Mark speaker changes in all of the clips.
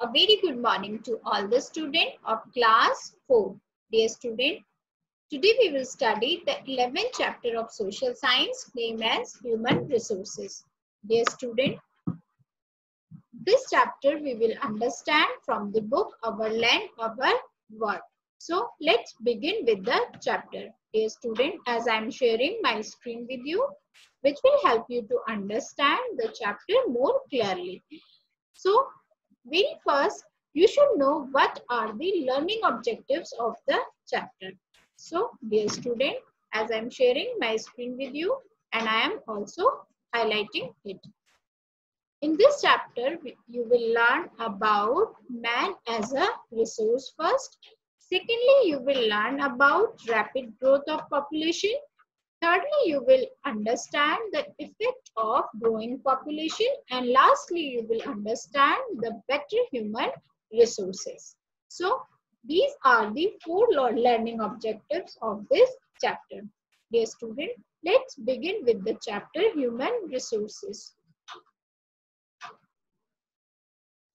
Speaker 1: A very good morning to all the students of class 4. Dear student, today we will study the 11th chapter of social science named as human resources. Dear student, this chapter we will understand from the book Our Land, Our World. So let's begin with the chapter. Dear student, as I am sharing my screen with you, which will help you to understand the chapter more clearly. So very first, you should know what are the learning objectives of the chapter. So, dear student, as I am sharing my screen with you and I am also highlighting it. In this chapter, you will learn about man as a resource first. Secondly, you will learn about rapid growth of population. Thirdly, you will understand the effect of growing population, and lastly, you will understand the better human resources. So, these are the 4 learning objectives of this chapter. Dear student, let's begin with the chapter Human Resources.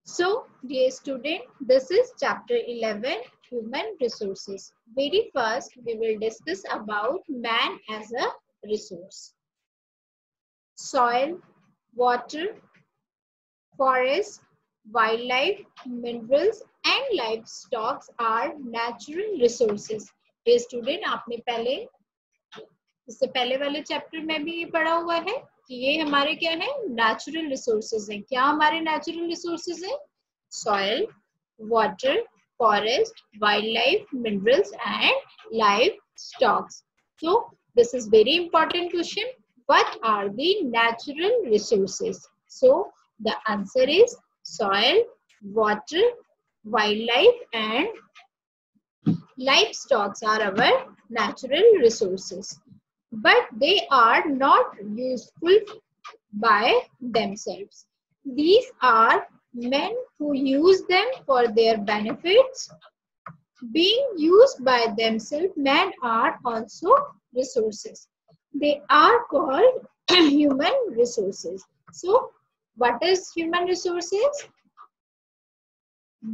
Speaker 1: So, dear student, this is chapter 11, Human Resources. Very first, we will discuss about man as a resource. Soil, water, forest, wildlife, minerals and livestock are natural resources. Dear student, आपने पहले इससे पहले वाले chapter में भी ये पढ़ा हुआ है कि ये हमारे क्या है, नेचुरल रिसोर्सेज हैं. क्या हमारे नेचुरल रिसोर्सेज हैं? Soil, water, forest, wildlife, minerals and livestock. So this is very important question. What are the natural resources? So the answer is soil, water, wildlife and livestock are our natural resources. But they are not useful by themselves. These are men who use them for their benefits. Being used by themselves, men are also resources. They are called human resources. So, what is human resources?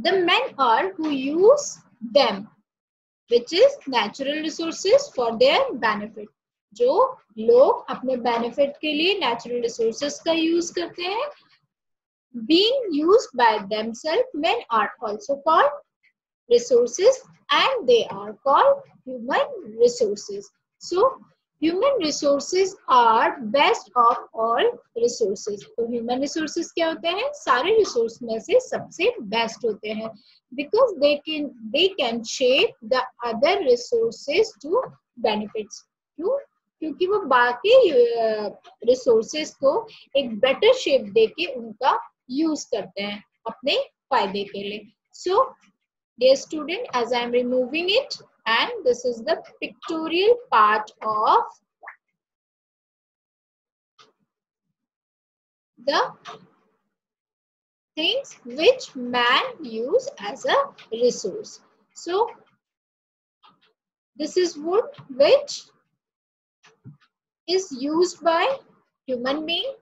Speaker 1: The men are who use them, which is natural resources for their benefit. जो लोग अपने benefit के लिए natural resources का use करते हैं. Being used by themselves, men are also called resources and they are called human resources. So human resources are best of all resources. तो human resources क्या होते हैं? सारे रिसोर्स में से सबसे बेस्ट होते हैं because they can shape the other resources to benefits. क्यों? क्योंकि वो बाकी रिसोर्सेज को एक बेटर शेप देके उनका यूज करते हैं अपने फायदे के लिए. So dear student, as I am removing it, and this is the pictorial part of the things which man use as a resource. So this is wood which is used by human being.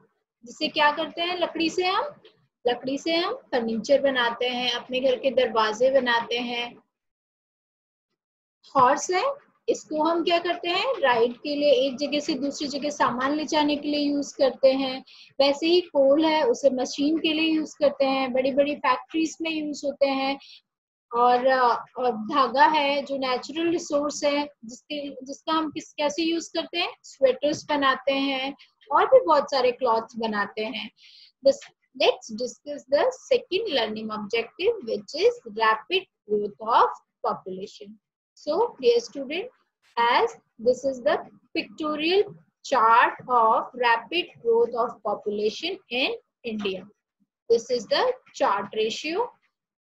Speaker 1: जिसे क्या करते हैं? लकड़ी से हम furniture बनाते हैं, अपने घर के दरवाजे बनाते हैं. हॉर्स है, इसको हम क्या करते हैं? राइड के लिए, एक जगह से दूसरी जगह सामान ले जाने के लिए यूज करते हैं. वैसे ही कोल है, उसे मशीन के लिए यूज करते हैं, बड़ी बड़ी फैक्ट्रीज में यूज होते हैं. और धागा है जो नेचुरल रिसोर्स है, जिसका हम कैसे यूज करते हैं? स्वेटर्स बनाते हैं और भी बहुत सारे क्लॉथ्स बनाते हैं. Let's discuss the second learning objective, which is rapid growth of population. So, dear student, as this is the pictorial chart of rapid growth of population in India. This is the chart ratio.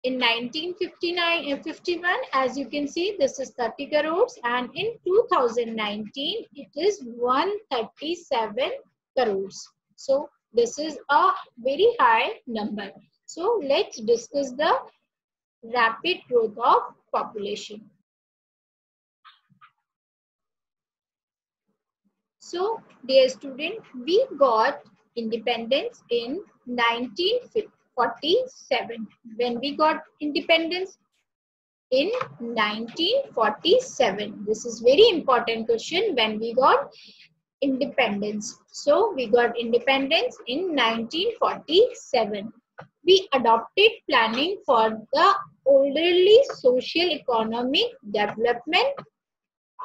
Speaker 1: In 1951, as you can see, this is 30 crores and in 2019, it is 137 crores. So, this is a very high number. So, let's discuss the rapid growth of population. So, dear student, we got independence in 1947. 1947. When we got independence? In 1947. This is very important question. When we got independence? So we got independence in 1947. We adopted planning for the orderly social economic development.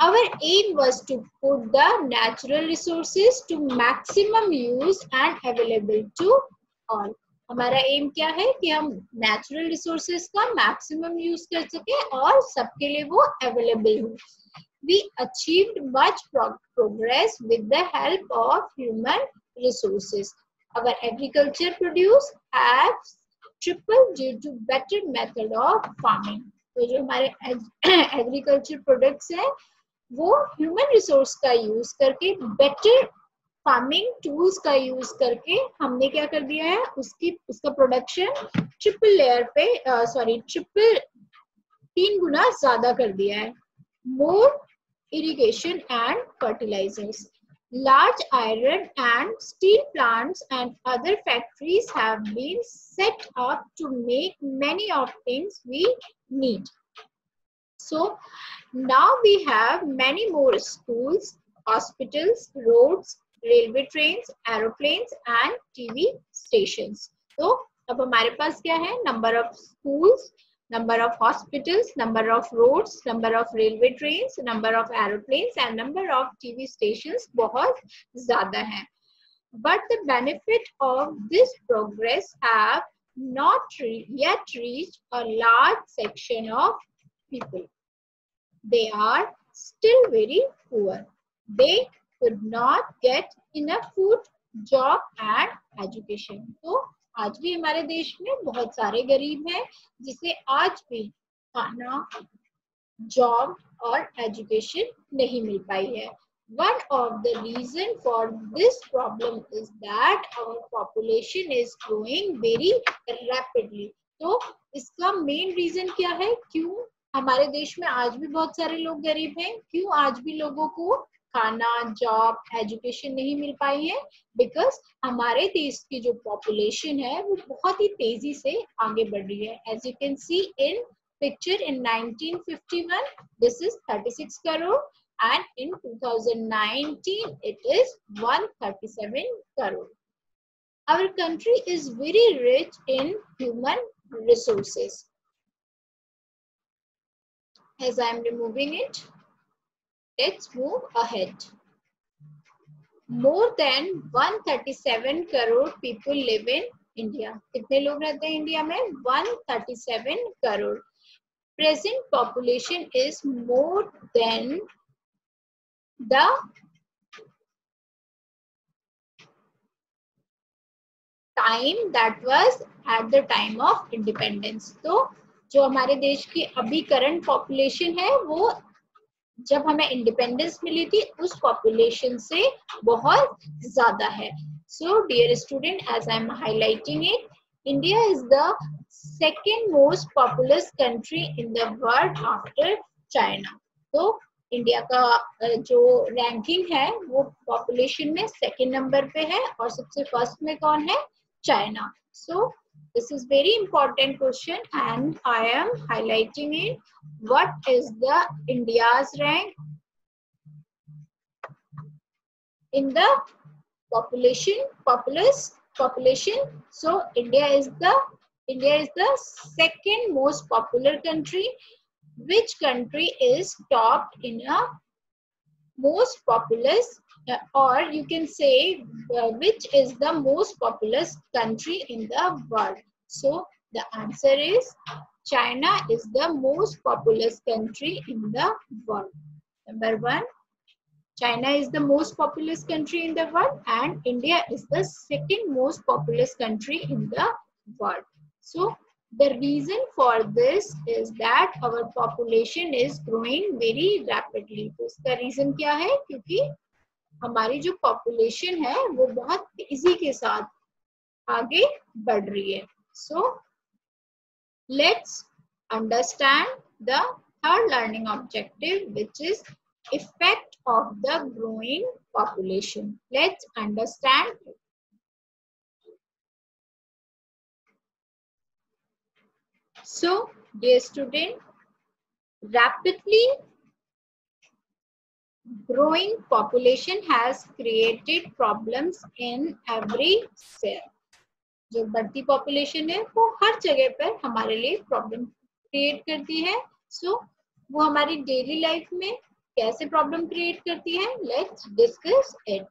Speaker 1: Our aim was to put the natural resources to maximum use and available to all. हमारा M क्या है कि हम natural resources का maximum use कर सके और सबके लिए वो अवेलेबल हो. We achieved much progress with the help of human resources. Our agriculture produce has tripled due to better method of farming. तो जो हमारे एग्रीकल्चर प्रोडक्ट्स हैं वो ह्यूमन रिसोर्स का यूज करके बेटर फार्मिंग टूल्स का यूज करके हमने क्या कर दिया है, उसका प्रोडक्शन ट्रिपल 3 गुना ज्यादा कर दिया है. मोर irrigation and fertilizers. Large iron and steel plants and other factories have been set up to make many of things we need. So now we have many more schools, hospitals, roads, railway trains, aeroplanes and TV stations. So अब हमारे पास क्या है, number of schools, number of hospitals, number of roads, number of railway trains, number of aeroplanes and number of TV stations बहुत ज़्यादा हैं. But the benefit of this progress have not yet reached a large section of people. They are still very poor. They could not get enough food, job and education. तो आज भी हमारे देश में बहुत सारे गरीब हैं जिसे आज भी खाना, जॉब और एजुकेशन नहीं मिल पाई है. One of the reason for this problem is that our population is growing very rapidly. तो इसका मेन रीजन क्या है, क्यों हमारे देश में आज भी बहुत सारे लोग गरीब हैं, क्यों आज भी लोगों को खाना, जॉब, एजुकेशन नहीं मिल पाई है? बिकॉज हमारे देश की जो पॉपुलेशन है वो बहुत ही तेजी से आगे बढ़ रही है. As you can see in picture, in 1951 this is 36 crore and in 2019 it is 137 crore. Our country is very rich in human resources. As I am removing it, let's move ahead. More than 137 crore people live in India. कितने लोग रहते हैं India में? 137 crore. Present population is more than the time that was at the time of independence. तो जो हमारे देश की अभी करंट पॉपुलेशन है वो जब हमें इंडिपेंडेंस मिली थी उस पॉपुलेशन से बहुत ज्यादा है. So dear student, as I am highlighting it, India is the second most populous country in the world after China. तो इंडिया का जो रैंकिंग है वो पॉपुलेशन में सेकंड नंबर पे है और सबसे फर्स्ट में कौन है? China. So this is very important question and I am highlighting it. What is the India's rank in the population? So India is the second most popular country. Which country is topped in a most populous, or you can say which is the most populous country in the world? So the answer is China is the most populous country in the world. Number 1, China is the most populous country in the world and India is the second most populous country in the world. So the reason for this is that our population is growing very rapidly. तो इसका reason क्या है? क्योंकि हमारी जो population है वो बहुत तेजी के साथ आगे बढ़ रही है. So let's understand the third learning objective, which is effect of the growing population. Let's understand it. So, dear student, rapidly growing population has created problems in every sphere. जो बढ़ती पॉपुलेशन है वो हर जगह पर हमारे लिए प्रॉब्लम क्रिएट करती है. सो वो हमारी डेली लाइफ में कैसे प्रॉब्लम क्रिएट करती है, let's discuss it.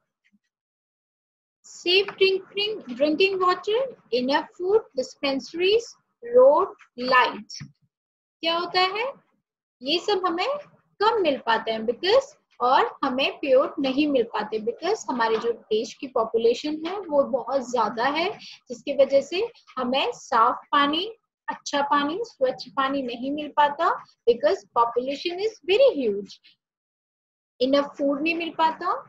Speaker 1: Safe drinking water, enough food, dispensaries, road, lights. क्या होता है, ये सब हमें कम मिल पाते हैं बिकॉज, और हमें प्योर नहीं मिल पाते बिकॉज हमारे जो देश की पॉपुलेशन है वो बहुत ज्यादा है, जिसकी वजह से हमें साफ पानी, अच्छा पानी, स्वच्छ पानी नहीं मिल पाता because population is very huge. Enough food नहीं मिल पाता,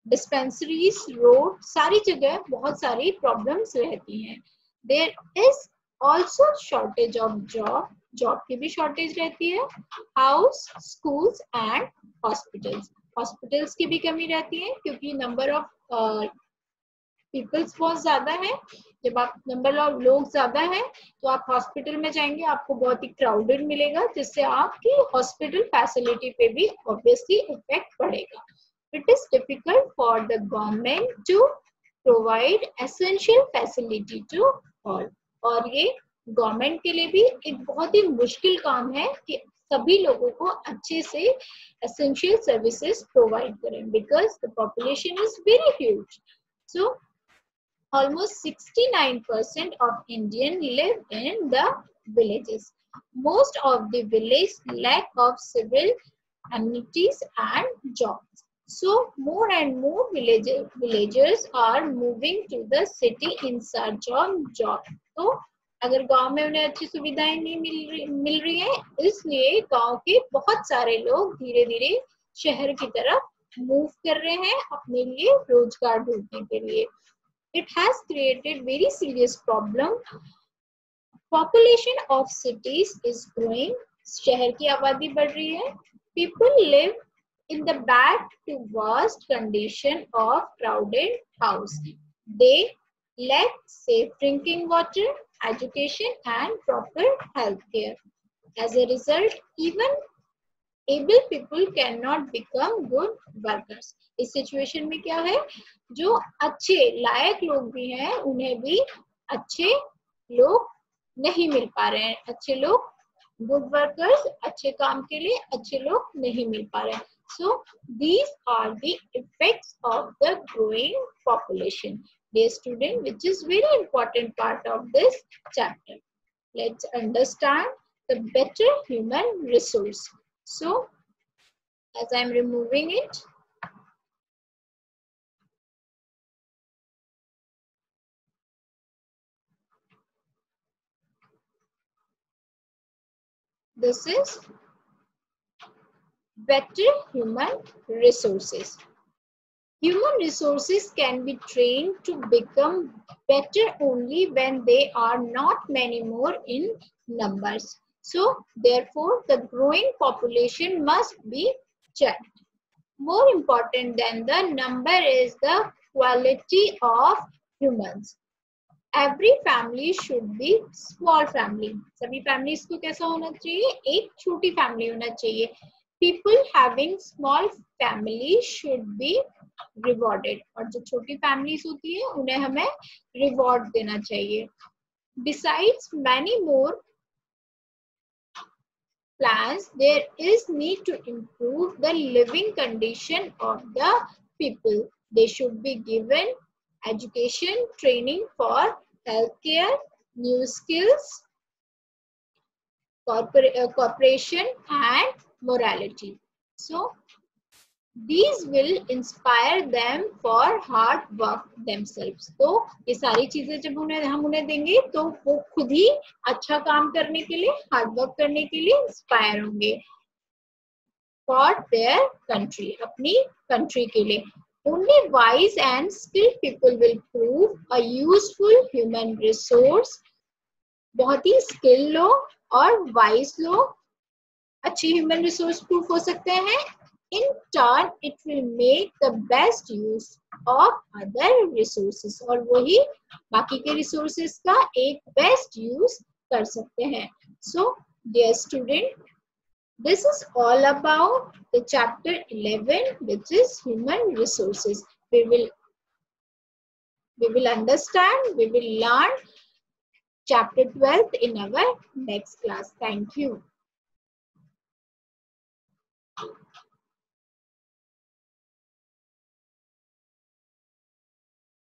Speaker 1: डिस्पेंसरीज, रोड, सारी जगह बहुत सारी प्रॉब्लम्स रहती हैं. There is also shortage of job की भी शॉर्टेज रहती है. हाउस, स्कूल्स एंड हॉस्पिटल्स की भी कमी रहती है क्योंकि नंबर ऑफ पीपल्स बहुत ज्यादा है. जब आप नंबर ऑफ लोग ज्यादा है तो आप हॉस्पिटल में जाएंगे, आपको बहुत ही क्राउडेड मिलेगा, जिससे आपकी हॉस्पिटल फैसिलिटी पे भी ऑब्वियसली इफेक्ट पड़ेगा. It is difficult for the government to provide essential facility to all. और ये गवर्नमेंट के लिए भी एक बहुत ही मुश्किल काम है कि सभी लोगों को अच्छे से essential services provide करें because the population is very huge. So almost 69% of Indians live in the villages. Most of the village lack of civil amenities and jobs. So more and more villagers are moving to the city in search of job. तो अगर गांव में उन्हें अच्छी सुविधाएं नहीं मिल रही है, इसलिए गांव के बहुत सारे लोग धीरे धीरे शहर की तरफ मूव कर रहे हैं अपने लिए रोजगार ढूंढने के लिए. It has created very serious problem. Population of cities is growing. शहर की आबादी बढ़ रही है. People live in the bad to worst condition of crowded house. They lack safe drinking water, education and proper health care. As a result, even able people cannot become good workers. इस situation में क्या है, जो अच्छे लायक लोग भी हैं उन्हें भी अच्छे लोग नहीं मिल पा रहे हैं. अच्छे लोग, गुड वर्कर्स, अच्छे काम के लिए अच्छे लोग नहीं मिल पा रहे हैं. So these are the effects of the growing population. Dear student, which is very important part of this chapter. Let's understand the better human resource. So as I am removing it, this is better human resources. Human resources can be trained to become better only when they are not many more in numbers. So therefore the growing population must be checked. More important than the number is the quality of humans. Every family should be small family. सभी families को कैसा होना चाहिए, एक छोटी family होना चाहिए. People having small family should be rewarded. और जो छोटी families होती है उन्हें हमें reward देना चाहिए. Besides many more plans, there is need to improve the living condition of the people. They should be given education, training for healthcare, new skills, cooperation and morality. So these will inspire them for hard work themselves. तो ये सारी चीजें जब हम उन्हें देंगे तो वो खुद ही अच्छा काम करने के लिए, हार्ड वर्क करने के लिए इंस्पायर होंगे for their country, अपनी country के लिए. Only wise and skilled people will prove a useful human resource. बहुत ही skilled लोग और wise लोग अच्छी human resource proof हो सकते हैं. In turn, it will make the best use of other resources. और वही बाकी के resources का एक best use कर सकते हैं. So dear student, this is all about the chapter 11, which is human resources. We will understand, we will learn chapter 12 in our next class. Thank you.